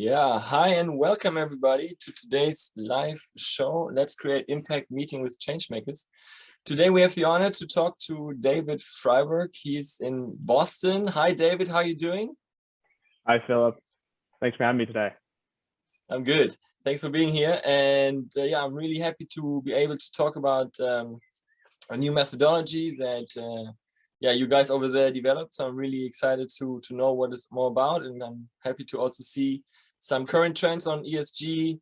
Yeah, hi and welcome everybody to today's live show. Let's create impact meeting with Changemakers. Today we have the honor to talk to David Freiberg. He's in Boston. Hi David, how are you doing? Hi Philip, thanks for having me today. I'm good. Thanks for being here. And yeah, I'm really happy to be able to talk about a new methodology that you guys over there developed. So I'm really excited to know what it's more about, and I'm happy to also see some current trends on ESG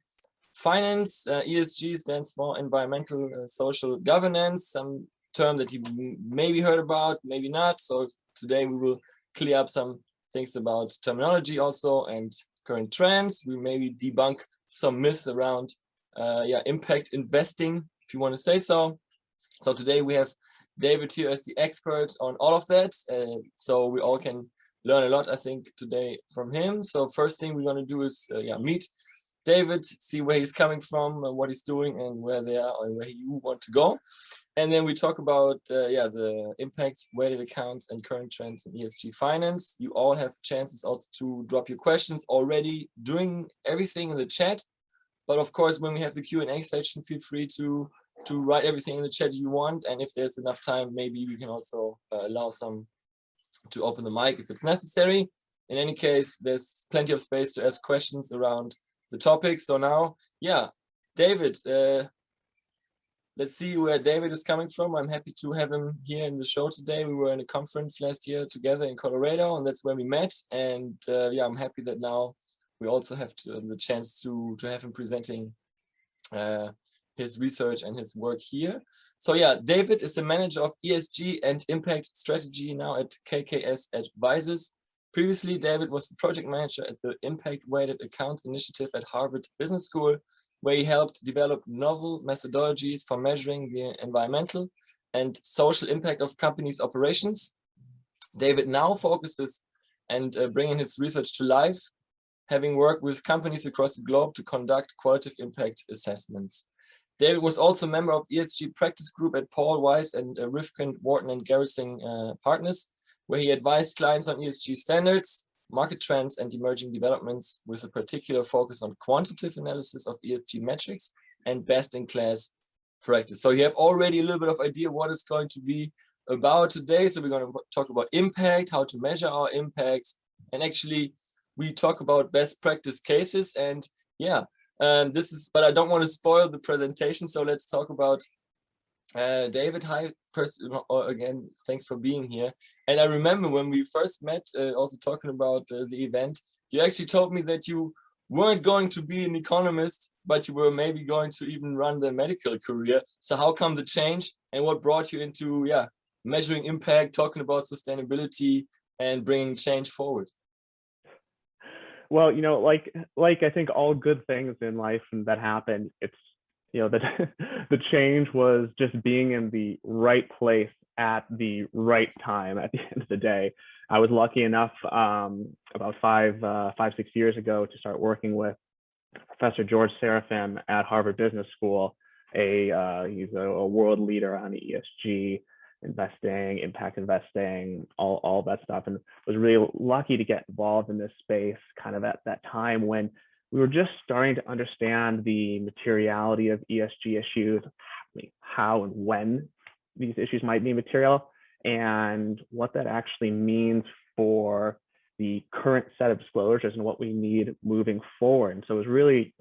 finance. ESG stands for environmental social governance, some term that you maybe heard about, maybe not. So today we will clear up some things about terminology also and current trends. We maybe debunk some myths around impact investing, if you want to say so. So today we have David here as the expert on all of that. So we all can learn a lot, I think, today from him. So first thing we're going to do is meet David, see where he's coming from, what he's doing, and where they are, or where you want to go. And then we talk about the impact weighted accounts and current trends in ESG finance. You all have chances also to drop your questions already, doing everything in the chat. But of course, when we have the Q&A session, feel free to write everything in the chat you want. And if there's enough time, maybe we can also allow some to open the mic if it's necessary. In any case, there's plenty of space to ask questions around the topic. So now, David, let's see where David is coming from. I'm happy to have him here in the show today. We were in a conference last year together in Colorado, and that's where we met. And I'm happy that now we also have the chance to have him presenting his research and his work here. So David is the manager of ESG and impact strategy now at KKS Adivsors. Previously, David was the project manager at the Impact Weighted Accounts Initiative at Harvard Business School, where he helped develop novel methodologies for measuring the environmental and social impact of companies' operations. David now focuses and bringing his research to life, having worked with companies across the globe to conduct qualitative impact assessments. David was also a member of ESG practice group at Paul Weiss and Rifkind, Wharton and Garrison Partners, where he advised clients on ESG standards, market trends, and emerging developments with a particular focus on quantitative analysis of ESG metrics and best-in-class practice. So you have already a little bit of idea what it's going to be about today. So we're going to talk about impact, how to measure our impact, and actually we talk about best practice cases. And but I don't want to spoil the presentation, so let's talk about David. Hi, first again, thanks for being here. And I remember when we first met, also talking about the event, you actually told me that you weren't going to be an economist, but you were maybe going to even run the medical career. So how come the change, and what brought you into measuring impact, talking about sustainability, and bringing change forward? Well, like I think all good things in life and that happen, it's that the change was just being in the right place at the right time at the end of the day. I was lucky enough about 6 years ago to start working with Professor George Serafin at Harvard Business School. He's a world leader on ESG investing, impact investing, all that stuff, and was really lucky to get involved in this space kind of at that time when we were just starting to understand the materiality of ESG issues, how and when these issues might be material, and what that actually means for the current set of disclosures and what we need moving forward. And so I was really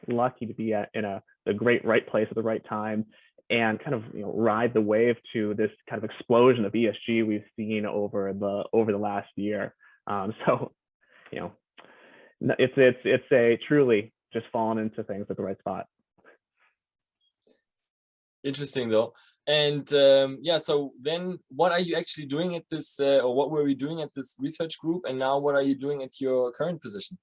lucky to be in the great right place at the right time, and kind of ride the wave to this kind of explosion of ESG we've seen over the last year. It's a truly just fallen into things at the right spot. Interesting though. And so then what are you actually doing at this, or what were we doing at this research group, and now what are you doing at your current position?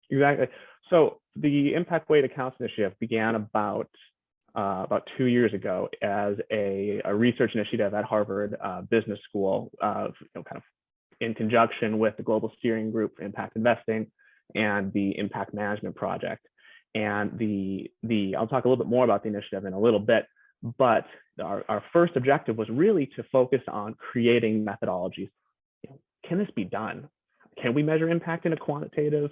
Exactly. So the Impact Weighted Accounts Initiative began about 2 years ago as a research initiative at Harvard Business School, kind of in conjunction with the Global Steering Group for Impact Investing and the Impact Management Project. And I'll talk a little bit more about the initiative in a little bit, but our first objective was really to focus on creating methodologies. Can this be done? Can we measure impact in a quantitative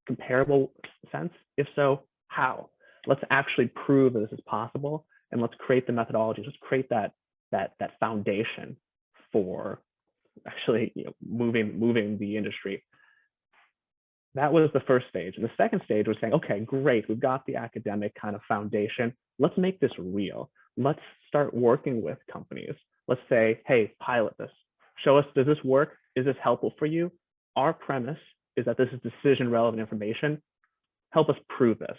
comparable sense? If so, how? Let's actually prove that this is possible, and let's create the methodology. Let's create that foundation for actually moving the industry. That was the first stage. And the second stage was saying, okay, great, we've got the academic kind of foundation. Let's make this real. Let's start working with companies. Let's say, hey, pilot this. Show us, does this work? Is this helpful for you? Our premise is that this is decision relevant information. Help us prove this.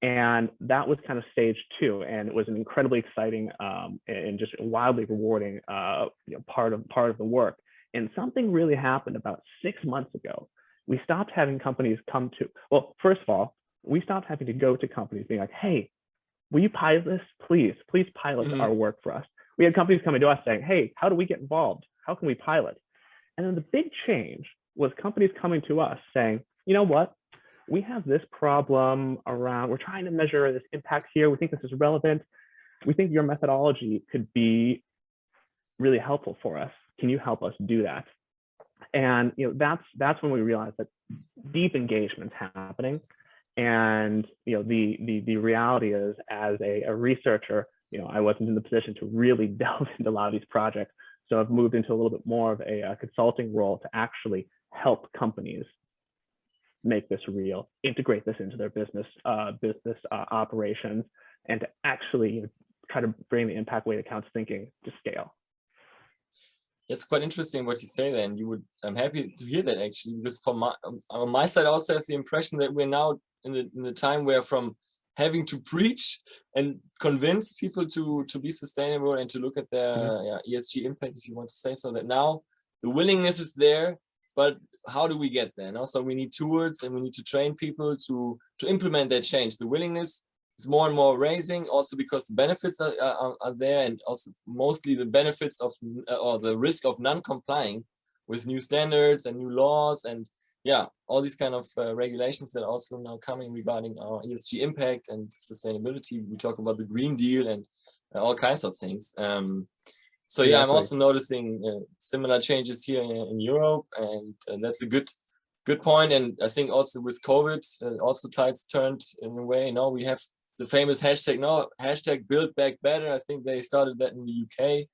And that was kind of stage two. And it was an incredibly exciting and just wildly rewarding part of the work. And something really happened about 6 months ago. We stopped having companies come to, well, first of all, we stopped having to go to companies being like, hey, will you pilot this? Please pilot our work for us. We had companies coming to us saying, hey, how do we get involved? How can we pilot? And then the big change was companies coming to us saying, you know what? We have this problem around, we're trying to measure this impact here. We think this is relevant. We think your methodology could be really helpful for us. Can you help us do that? And that's when we realized that deep engagement's happening. And the reality is, as a researcher, I wasn't in the position to really delve into a lot of these projects. So I've moved into a little bit more of a consulting role to actually help companies make this real, integrate this into their business operations, and to actually try to bring the impact weighted accounts thinking to scale. It's quite interesting what you say there, and I'm happy to hear that, actually, because on my side, I also have the impression that we're now in the time where, from having to preach and convince people to be sustainable and to look at their ESG impact, if you want to say so, that now the willingness is there, but how do we get there? And also we need tools, and we need to train people to implement that change. The willingness is more and more raising, also because the benefits are there, and also mostly the benefits of or the risk of non-complying with new standards and new laws, and all these kind of regulations that are also now coming regarding our ESG impact and sustainability. We talk about the Green Deal and all kinds of things. So Exactly. I'm also noticing similar changes here in Europe, and that's a good point. And I think also with COVID, also tides turned in a way. Now we have the famous hashtag Build Back Better. I think they started that in the UK,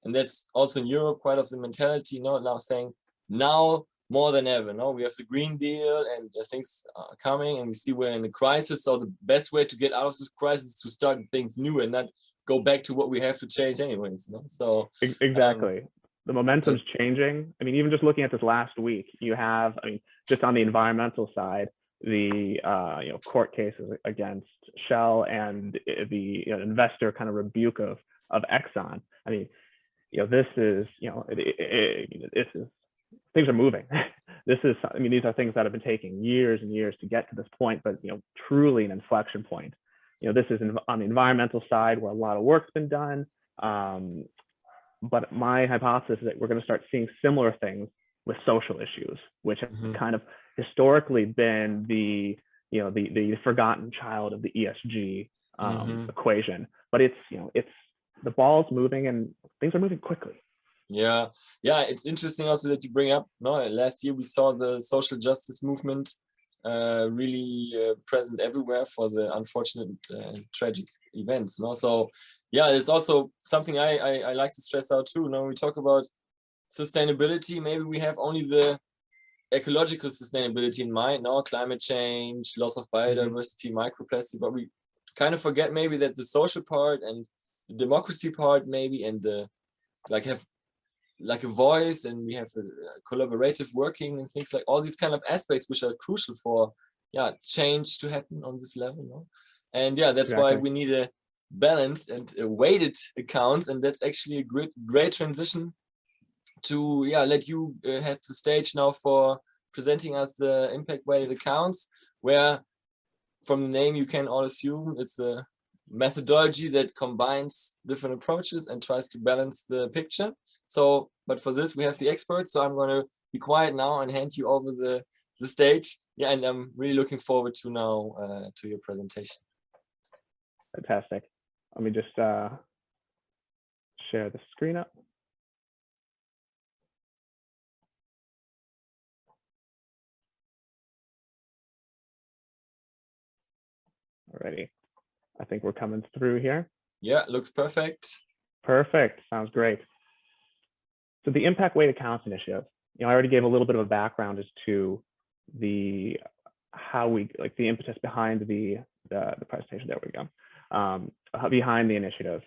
and that's also in Europe, quite of the mentality. Now saying now more than ever. No, we have the Green Deal, and things are coming, and we see we're in a crisis. So the best way to get out of this crisis is to start things new and not go back to what we have to change anyways. No? So exactly. The momentum's changing. I mean, even just looking at this last week, you have, just on the environmental side, the court cases against Shell and the investor kind of rebuke of Exxon. I mean, this is things are moving. These are things that have been taking years and years to get to this point, but truly an inflection point. This is on the environmental side where a lot of work's been done. But my hypothesis is that we're going to start seeing similar things with social issues, which have kind of historically been the forgotten child of the ESG equation. But it's the ball's moving, and things are moving quickly. Yeah, it's interesting also that you bring up. Last year we saw the social justice movement really present everywhere for the unfortunate tragic events. So it's also something I like to stress out too. When we talk about sustainability, maybe we have only the ecological sustainability in mind, climate change, loss of biodiversity, microplastic, but we kind of forget maybe that the social part and the democracy part maybe, and the have like a voice, and we have a collaborative working and things, like all these kind of aspects which are crucial for change to happen on this level. And that's exactly why we need a balanced and weighted accounts, and that's actually a great transition to let you have the stage now for presenting us the impact weighted accounts, where from the name you can all assume it's a methodology that combines different approaches and tries to balance the picture. So, but for this we have the experts, so I'm going to be quiet now and hand you over the stage. And I'm really looking forward to now to your presentation. Fantastic. Let me just share the screen up. Alrighty. I think we're coming through here. Yeah, looks perfect. Perfect. Sounds great. So the Impact Weighted Accounts Initiative, I already gave a little bit of a background as to the impetus behind the presentation. There we go. Behind the initiative,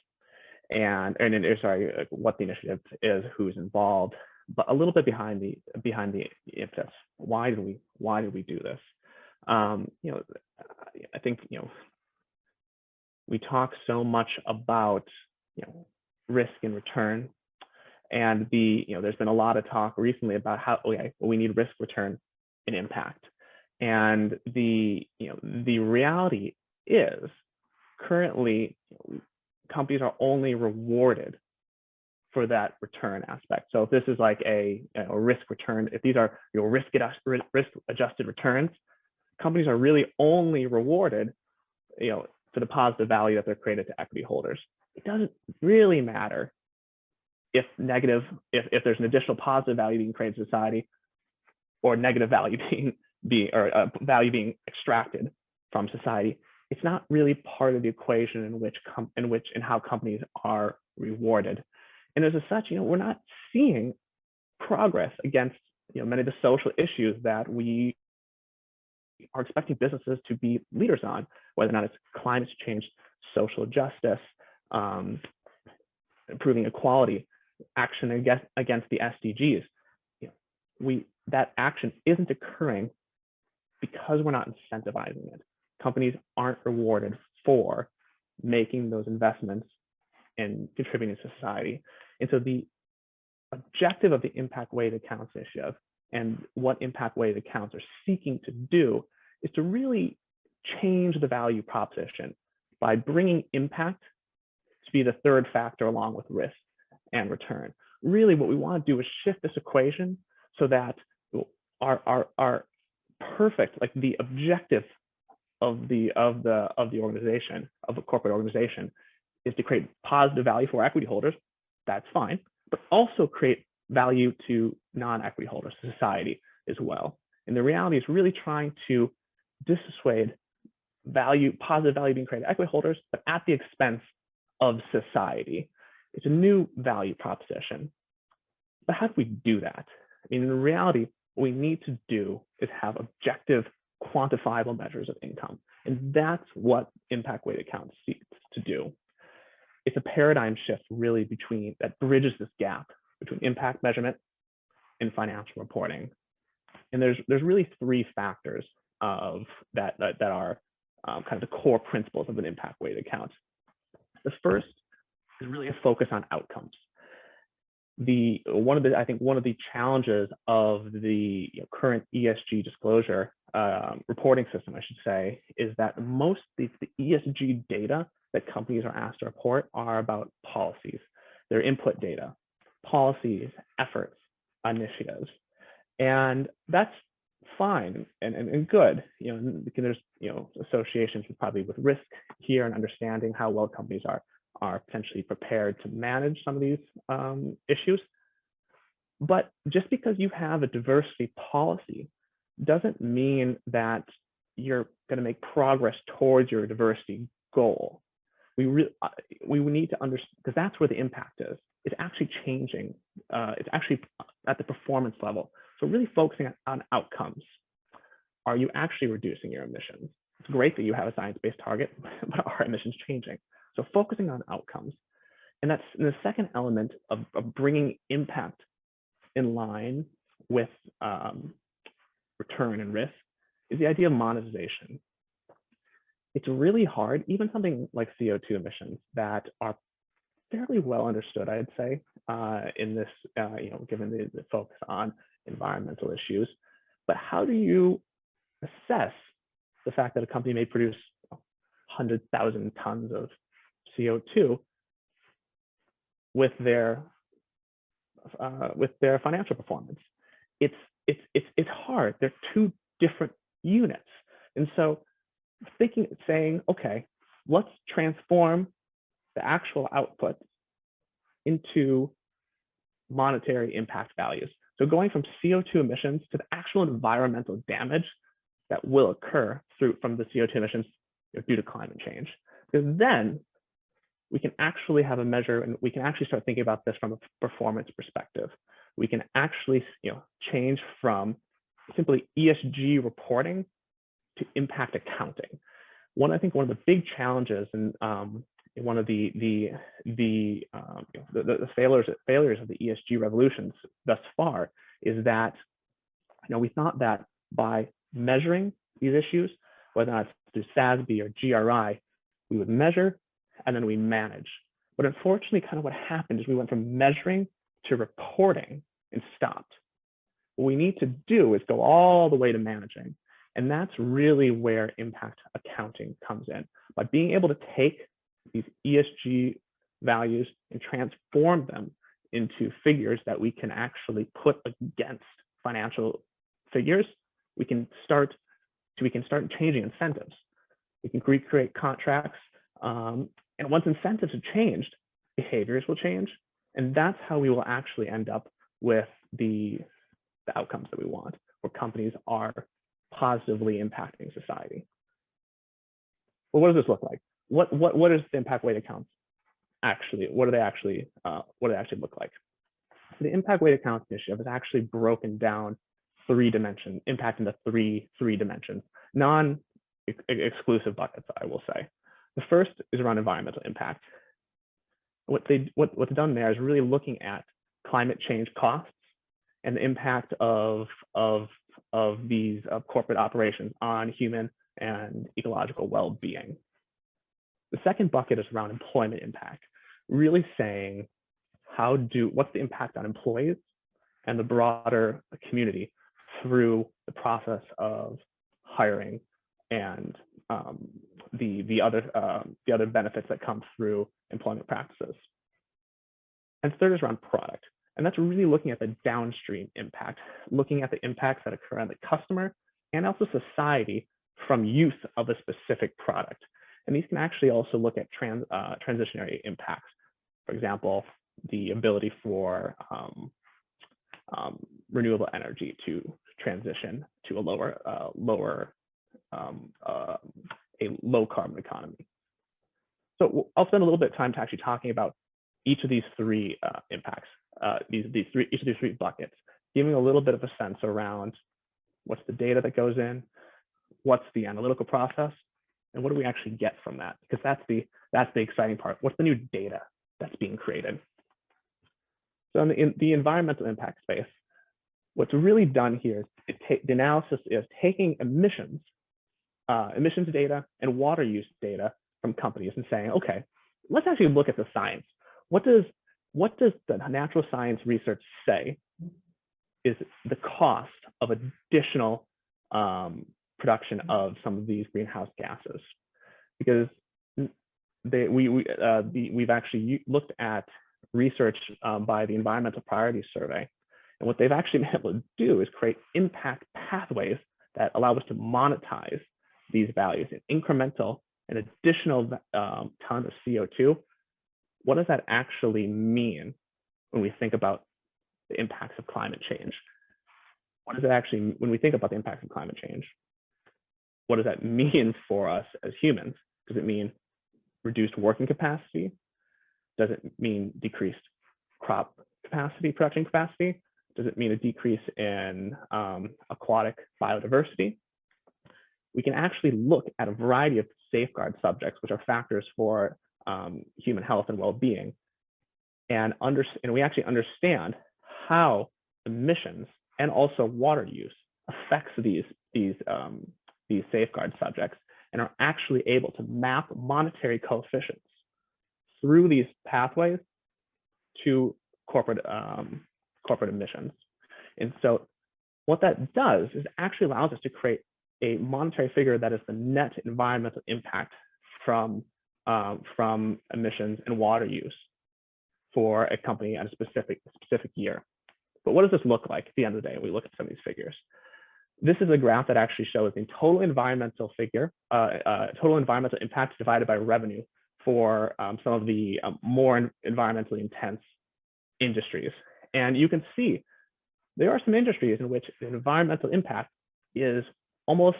and sorry, what the initiative is, who's involved, but a little bit behind the impetus. Why did we do this? I think we talk so much about risk and return, and there's been a lot of talk recently about how we need risk, return, and impact. And the reality is currently companies are only rewarded for that return aspect. So if this is like a risk return, if these are risk adjusted returns, companies are really only rewarded for the positive value that they're created to equity holders. It doesn't really matter if there's an additional positive value being created in society, or negative value value being extracted from society. It's not really part of the equation in how companies are rewarded. And as such, we're not seeing progress against many of the social issues that we are expecting businesses to be leaders on, whether or not it's climate change, social justice, improving equality, action against the SDGs. That action isn't occurring because we're not incentivizing it. Companies aren't rewarded for making those investments and contributing to society. And so the objective of the Impact Weighted Accounts Initiative and what Impact Weighted Accounts are seeking to do is to really change the value proposition by bringing impact to be the third factor along with risk and return. Really, what we want to do is shift this equation so that our perfect, like the objective of the organization, of a corporate organization, is to create positive value for equity holders. That's fine, but also create value to non-equity holders, to society as well. And the reality is really trying to dissuade positive value being created to equity holders, but at the expense of society. It's a new value proposition. But how do we do that? I mean, in reality, what we need to do is have objective, quantifiable measures of income. And that's what Impact Weighted Accounts seeks to do. It's a paradigm shift really that bridges this gap between impact measurement and financial reporting. And there's really three factors of that are kind of the core principles of an impact weighted account. The first is really a focus on outcomes. One of the challenges of the current ESG disclosure reporting system, I should say, is that most of the ESG data that companies are asked to report are about policies, their input data, policies, efforts, initiatives, and that's fine and good. There's associations probably with risk here and understanding how well companies are potentially prepared to manage some of these issues. But just because you have a diversity policy doesn't mean that you're going to make progress towards your diversity goal. We need to understand, because that's where the impact is. It's actually changing. It's actually at the performance level. So really focusing on outcomes. Are you actually reducing your emissions? It's great that you have a science-based target, but are emissions changing? So focusing on outcomes. And that's the second element of bringing impact in line with return and risk is the idea of monetization. It's really hard, even something like CO2 emissions that are fairly well understood, I'd say, in this, given the focus on environmental issues. But how do you assess the fact that a company may produce 100,000 tons of CO2 with their financial performance? It's hard. They're two different units, and so saying, okay, let's transform the actual output into monetary impact values. So going from CO2 emissions to the actual environmental damage that will occur from the CO2 emissions due to climate change. Because then we can actually have a measure, and we can actually start thinking about this from a performance perspective. We can actually change from simply ESG reporting to impact accounting. I think one of the big challenges and one of the failures of the ESG revolutions thus far is that we thought that by measuring these issues, whether that's through SASB or GRI, we would measure and then we manage. But unfortunately, kind of what happened is we went from measuring to reporting and stopped. What we need to do is go all the way to managing. And that's really where impact accounting comes in. By being able to take these ESG values and transform them into figures that we can actually put against financial figures, we can start changing incentives. We can recreate contracts. And once incentives have changed, behaviors will change. And that's how we will actually end up with the outcomes that we want, where companies are positively impacting society. Well, what does this look like? What is the impact weighted accounts actually? What do they actually look like? The impact weighted accounts initiative is actually broken down impact into three dimensions, non-exclusive buckets, I will say. The first is around environmental impact. What's done there is really looking at climate change costs and the impact of these corporate operations on human and ecological well-being. The second bucket is around employment impact, really saying what's the impact on employees and the broader community through the process of hiring and the other benefits that come through employment practices. And third is around product. And that's really looking at the downstream impact, looking at the impacts that occur on the customer and also society from use of a specific product. And these can actually also look at transitionary impacts. For example, the ability for renewable energy to transition to a low carbon economy. So I'll spend a little bit of time to actually talking about each of these three impacts, each of these three buckets, giving a little bit of a sense around what's the data that goes in, what's the analytical process, and what do we actually get from that? Because that's the exciting part. What's the new data that's being created? So in the environmental impact space, what's really done here is the analysis is taking emissions data and water use data from companies and saying, okay, let's actually look at the science. What does the natural science research say is the cost of additional production of some of these greenhouse gases? Because we've actually looked at research by the Environmental Priorities Survey, and what they've actually been able to do is create impact pathways that allow us to monetize these values in incremental and additional tons of CO2. What does that actually mean when we think about the impacts of climate change? What does it actually, when we think about the impacts of climate change, what does that mean for us as humans? Does it mean reduced working capacity? Does it mean decreased crop capacity, production capacity? Does it mean a decrease in aquatic biodiversity? We can actually look at a variety of safeguard subjects, which are factors for human health and well-being, and we actually understand how emissions and also water use affects these safeguard subjects, and are actually able to map monetary coefficients through these pathways to corporate emissions. And so what that does is actually allows us to create a monetary figure that is the net environmental impact from emissions and water use for a company at a specific year. But what does this look like at the end of the day when we look at some of these figures? This is a graph that actually shows the total environmental total environmental impact divided by revenue for some of the more environmentally intense industries. And you can see there are some industries in which the environmental impact is almost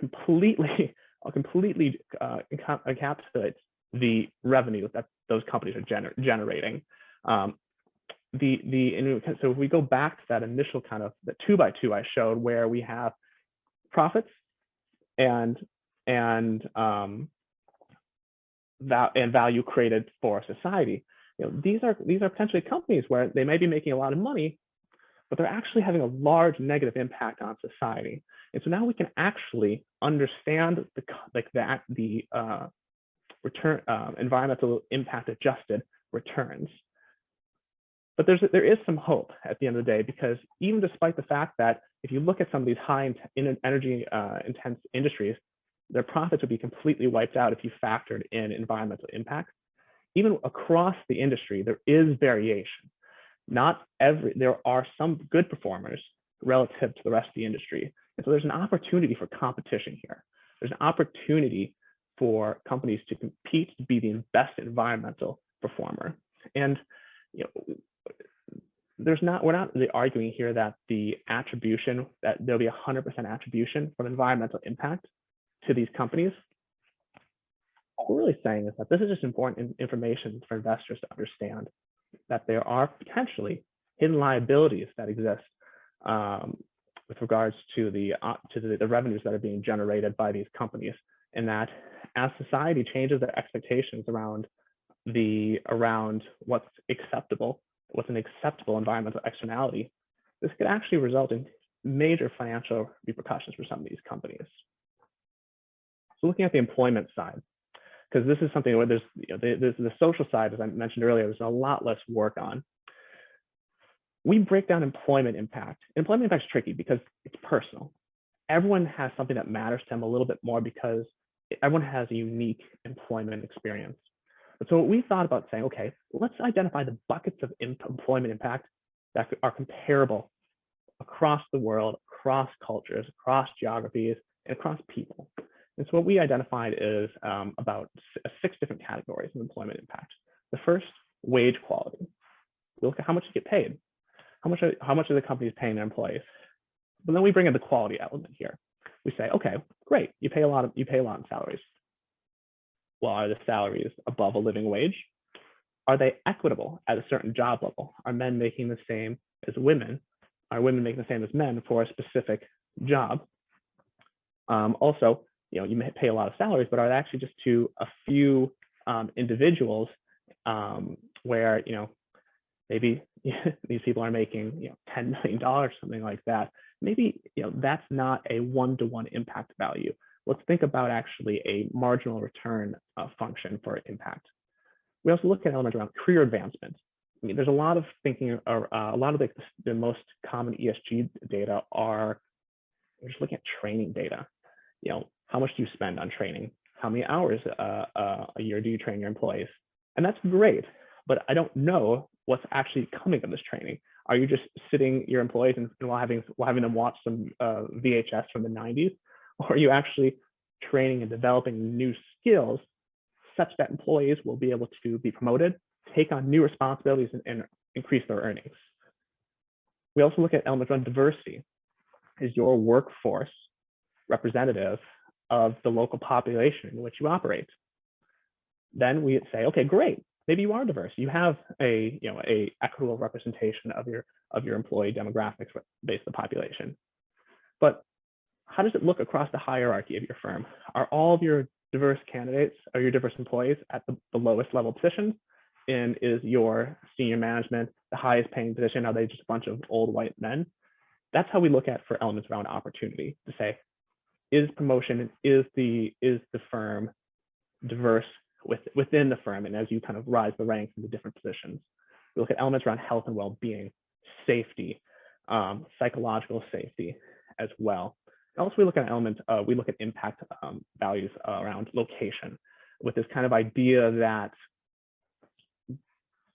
completely completely encapsulates the revenue that those companies are generating. So if we go back to that initial kind of the 2x2 I showed, where we have profits and value created for society, these are potentially companies where they may be making a lot of money, but they're actually having a large negative impact on society. And so now we can actually understand the return, environmental impact adjusted returns. But there is some hope at the end of the day, because even despite the fact that if you look at some of these high energy intense industries, their profits would be completely wiped out if you factored in environmental impact. Even across the industry, there is variation. There are some good performers relative to the rest of the industry. And so there's an opportunity for competition here. There's an opportunity for companies to compete to be the best environmental performer. And we're not really arguing here that the attribution, that there'll be 100% attribution from environmental impact to these companies. What we're really saying is that this is just important information for investors to understand, that there are potentially hidden liabilities that exist with regards to the revenues that are being generated by these companies, and that as society changes their expectations around what's an acceptable environmental externality, this could actually result in major financial repercussions for some of these companies. So looking at the employment side, because this is something where there's the social side, as I mentioned earlier, there's a lot less work on. We break down employment impact. Employment impact is tricky because it's personal. Everyone has something that matters to them a little bit more because everyone has a unique employment experience. And so we thought about saying, okay, let's identify the buckets of employment impact that are comparable across the world, across cultures, across geographies, and across people. And so what we identified is about 6 different categories of employment impact. The first, wage quality. We look at how much you get paid. How much are the companies paying their employees? But then we bring in the quality element here. We say, okay, great, you pay a lot in salaries. Well, are the salaries above a living wage? Are they equitable at a certain job level? Are men making the same as women? Are women making the same as men for a specific job? Also, you may pay a lot of salaries, but are they actually just to a few individuals where maybe these people are making $10 million, something like that. Maybe that's not a one-to-one impact value. Let's think about actually a marginal return function for impact. We also look at elements around career advancement. I mean, there's a lot of thinking, a lot of the most common ESG data are just looking at training data. How much do you spend on training? How many hours a year do you train your employees? And that's great, but I don't know what's actually coming of this training. Are you just sitting your employees and while having them watch some VHS from the 90s? Or are you actually training and developing new skills such that employees will be able to be promoted, take on new responsibilities, and increase their earnings? We also look at elements around diversity. Is your workforce representative of the local population in which you operate? Then we say, okay, great. Maybe you are diverse. You have a equitable representation of your employee demographics based on the population. But how does it look across the hierarchy of your firm? Are all of your diverse candidates, or your diverse employees at the lowest level positions? And is your senior management the highest paying position? Are they just a bunch of old white men? That's how we look at for elements around opportunity, to say, is promotion, is the firm diverse within the firm, and as you kind of rise the ranks into different positions. We look at elements around health and well-being, safety, psychological safety as well. Also, we look at elements, we look at impact values around location, with this kind of idea that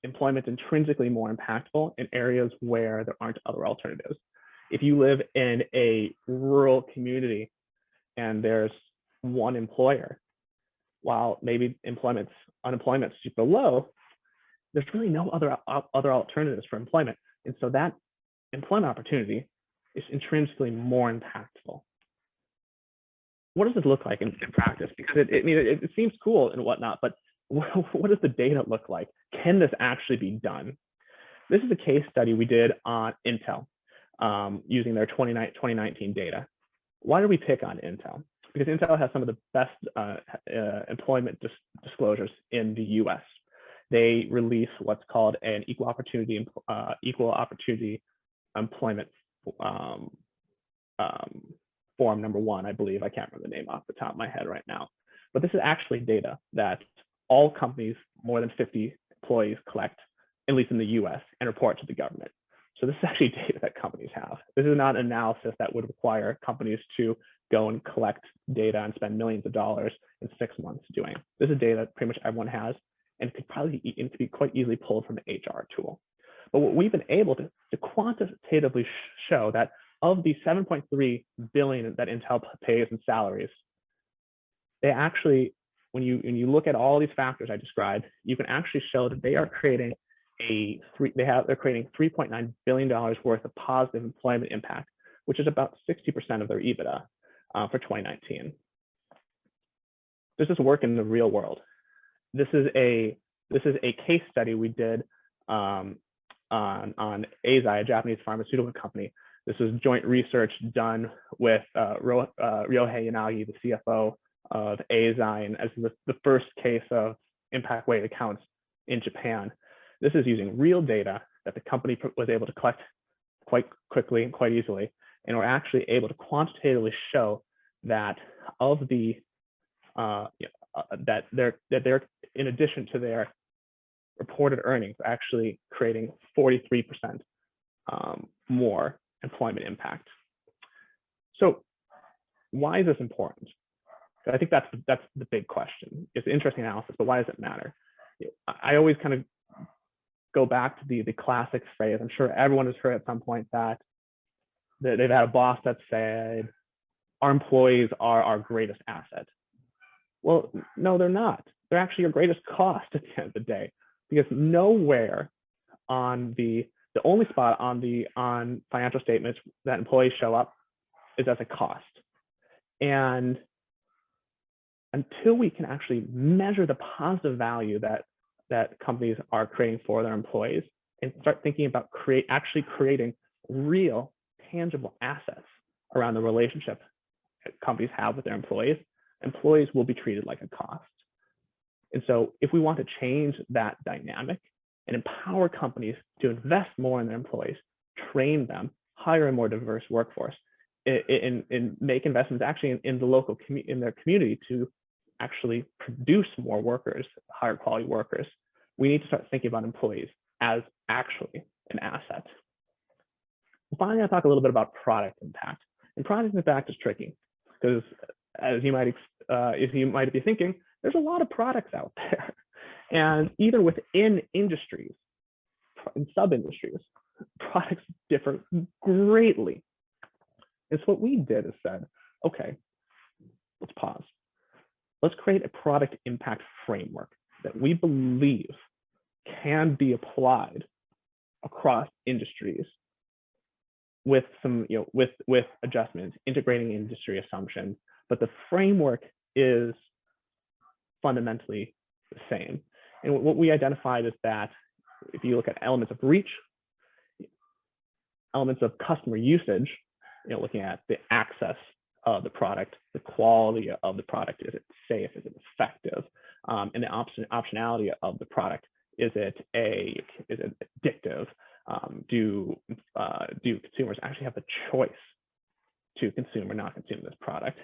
employment is intrinsically more impactful in areas where there aren't other alternatives. If you live in a rural community and there's one employer, while maybe unemployment's super low, there's really no other alternatives for employment. And so that employment opportunity is intrinsically more impactful. what does this look like in practice? Because it seems cool and whatnot, but what does the data look like? Can this actually be done? This is a case study we did on Intel using their 2019 data. Why did we pick on Intel? Because Intel has some of the best employment disclosures in the US. They release what's called an equal opportunity employment form number 1, I believe. I can't remember the name off the top of my head right now. But this is actually data that all companies, more than 50 employees, collect, at least in the US, and report to the government. So this is actually data that companies have. This is not an analysis that would require companies to go and collect data and spend millions of dollars in 6 months doing. This is data that pretty much everyone has, and it could be quite easily pulled from an HR tool. But what we've been able to quantitatively show that of the 7.3 billion that Intel pays in salaries, they actually, when you look at all these factors I described, you can actually show that they are creating they're creating $3.9 billion worth of positive employment impact, which is about 60% of their EBITDA for 2019. Does this work in the real world? This is a case study we did on Eisai, a Japanese pharmaceutical company. This was joint research done with Ryohei Yanagi, the CFO of Eisai, and as the first case of impact weighted accounts in Japan. This is using real data that the company was able to collect quite quickly and quite easily, and we're actually able to quantitatively show that of the that they're in addition to their reported earnings, actually creating 43% more employment impact. So why is this important? I think that's the big question. It's an interesting analysis, but why does it matter? I always kind of go back to the classic phrase. I'm sure everyone has heard at some point that they've had a boss that said, our employees are our greatest asset. Well, no, they're not. They're actually your greatest cost at the end of the day, because nowhere on the only spot on financial statements that employees show up is as a cost. And until we can actually measure the positive value that companies are creating for their employees and start thinking about actually creating real tangible assets around the relationship that companies have with their employees will be treated like a cost. And so if we want to change that dynamic and empower companies to invest more in their employees, train them, hire a more diverse workforce, and make investments actually in the local in their community to actually produce more workers, higher quality workers, we need to start thinking about employees as actually an asset. Finally, I'll talk a little bit about product impact. And product impact is tricky because, as you might be thinking, there's a lot of products out there, and even within industries and sub-industries, products differ greatly. And so what we did is said, okay, let's pause. Let's create a product impact framework that we believe can be applied across industries with some, with adjustments, integrating industry assumptions, but the framework is fundamentally the same. And what we identified is that if you look at elements of reach, elements of customer usage, looking at the access of the product, the quality of the product, is it safe, is it effective, and the optionality of the product, is it addictive? Do consumers actually have the choice to consume or not consume this product?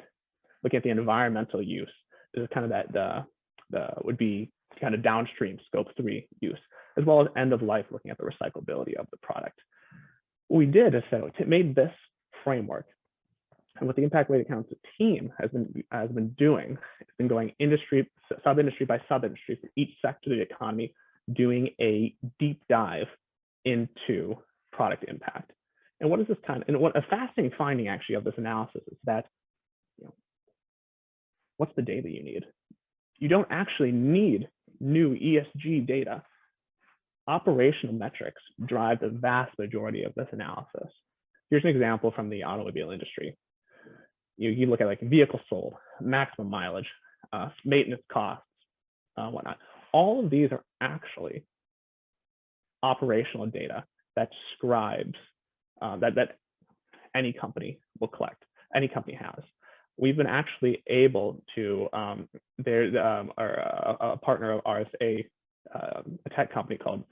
Looking at the environmental use, this is kind of would be kind of downstream scope 3 use, as well as end of life, looking at the recyclability of the product. What we did is made this framework, and what the Impact Weighted Accounts team has been doing, it's been going industry, sub-industry by sub-industry for each sector of the economy, doing a deep dive into product impact. And what is this and what a fascinating finding actually of this analysis is that, what's the data you need? You don't actually need new ESG data. Operational metrics drive the vast majority of this analysis. Here's an example from the automobile industry. you look at like vehicles sold, maximum mileage, maintenance costs, whatnot. All of these are actually operational data that describes that any company will collect, any company has. We've been actually able to, there's a partner of ours, a tech company called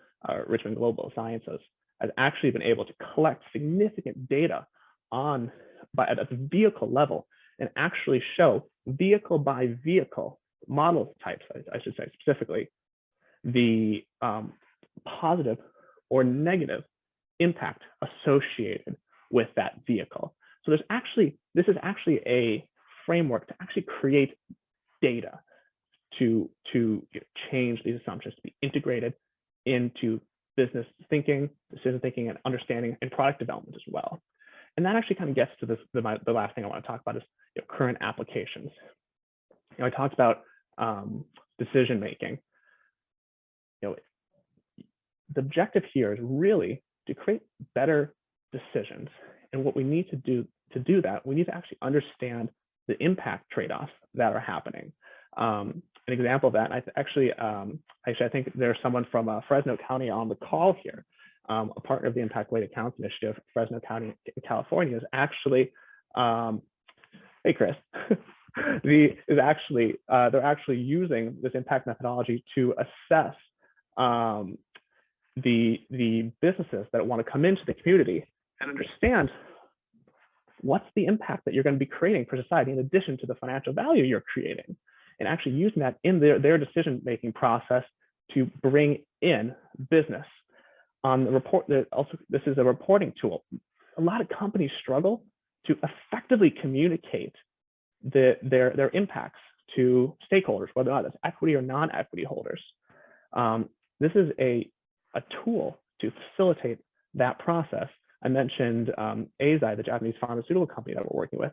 Richmond Global Sciences, has actually been able to collect significant data at the vehicle level and actually show vehicle by vehicle model types, I should say specifically, the positive or negative impact associated with that vehicle. So this is actually a framework to actually create data to change these assumptions, to be integrated into business thinking, decision thinking, and understanding, and product development as well. And that actually kind of gets to the last thing I want to talk about is current applications. I talked about decision making. The objective here is really to create better decisions. And what we need to do that, we need to actually understand the impact trade-offs that are happening. An example of that, actually, I think there's someone from Fresno County on the call here. A partner of the Impact Weighted Accounts Initiative, Fresno County, California, is actually, hey Chris, they're actually using this impact methodology to assess the businesses that want to come into the community and understand what's the impact that you're going to be creating for society in addition to the financial value you're creating, and actually using that in their decision-making process to bring in business. On the report, also this is a reporting tool. A lot of companies struggle to effectively communicate their impacts to stakeholders, whether or not it's equity or non-equity holders. This is a tool to facilitate that process. I mentioned Eisai, the Japanese pharmaceutical company that we're working with.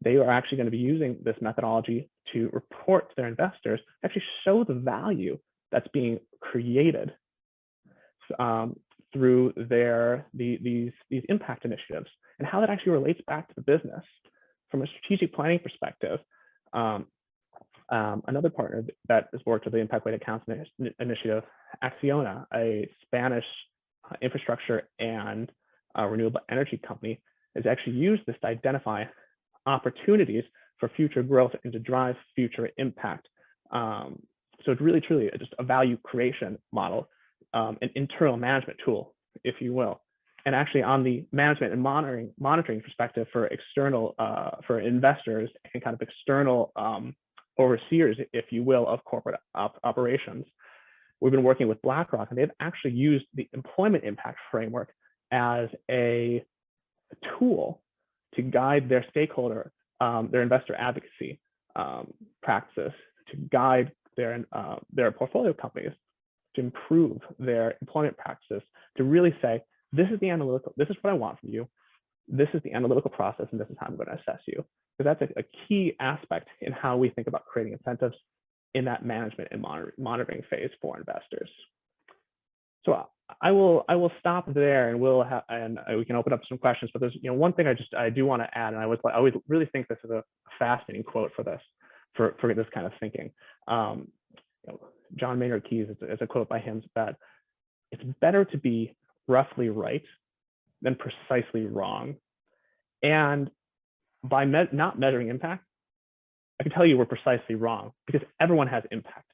They are actually going to be using this methodology to report to their investors, actually show the value that's being created through these impact initiatives, and how that actually relates back to the business from a strategic planning perspective. Another partner that has worked with the Impact Weighted Accounts Initiative, Acciona, a Spanish infrastructure and renewable energy company, has actually used this to identify opportunities for future growth and to drive future impact. So it's really, truly just a value creation model, an internal management tool, if you will. And actually on the management and monitoring perspective for external, for investors and kind of external overseers, if you will, of corporate operations, we've been working with BlackRock, and they've actually used the employment impact framework as a tool to guide their stakeholder, their investor advocacy practices, to guide their portfolio companies to improve their employment practices, to really say, this is the analytical, this is what I want from you, this is the analytical process, and this is how I'm going to assess you. So that's a key aspect in how we think about creating incentives in that management and monitoring phase for investors. So I will stop there, and we can open up some questions. But there's one thing I do want to add, and I always really think this is a fascinating quote for this kind of thinking. John Maynard Keynes, it's a quote by him that it's better to be roughly right than precisely wrong. And by not measuring impact, I can tell you we're precisely wrong, because everyone has impact.